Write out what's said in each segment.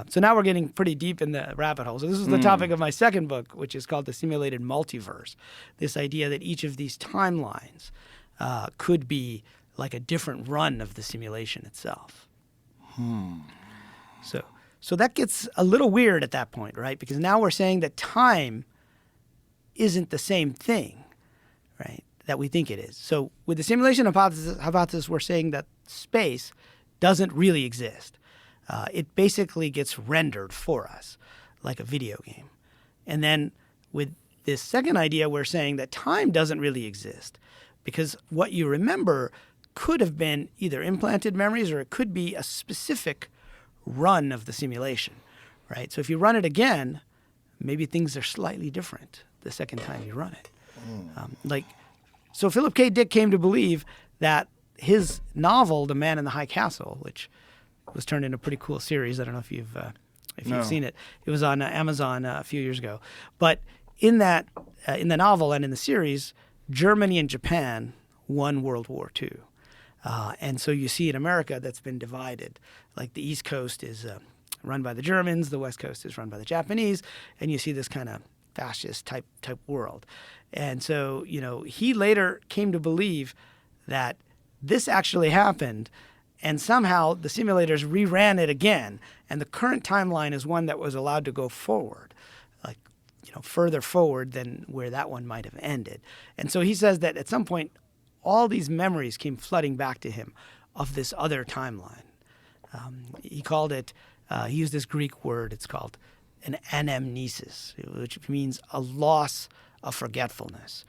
So now we're getting pretty deep in the rabbit hole. So this is the topic of my second book, which is called The Simulated Multiverse. This idea that each of these timelines could be like a different run of the simulation itself. So that gets a little weird at that point, right? Because now we're saying that time isn't the same thing, right, that we think it is. So with the simulation hypothesis, we're saying that space doesn't really exist. It basically gets rendered for us like a video game. And then with this second idea, we're saying that time doesn't really exist because what you remember could have been either implanted memories or it could be a specific run of the simulation, right? So if you run it again, maybe things are slightly different the second time you run it. So Philip K. Dick came to believe that his novel, The Man in the High Castle, which was turned into a pretty cool series. I don't know if you've seen it. It was on Amazon a few years ago. But in that, in the novel and in the series, Germany and Japan won World War II. And so you see in America that's been divided. Like the East Coast is run by the Germans, the West Coast is run by the Japanese, and you see this kind of fascist type world. And so, he later came to believe that this actually happened, and somehow the simulators reran it again, and the current timeline is one that was allowed to go forward, like, further forward than where that one might have ended. And so he says that at some point, all these memories came flooding back to him of this other timeline. He called it, he used this Greek word, it's called an anamnesis, which means a loss of forgetfulness,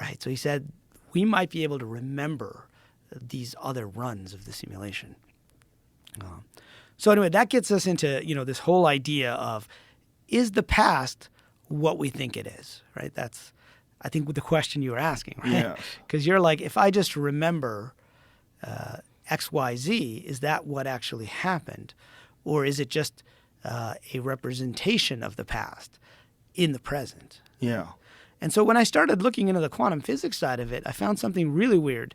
right? So he said, we might be able to remember these other runs of the simulation. So anyway, that gets us into, this whole idea of, is the past what we think it is, right? That's, I think, the question you were asking, right? Because you're like, if I just remember X, Y, Z, is that what actually happened? Or is it just a representation of the past in the present? Yeah. And so when I started looking into the quantum physics side of it, I found something really weird.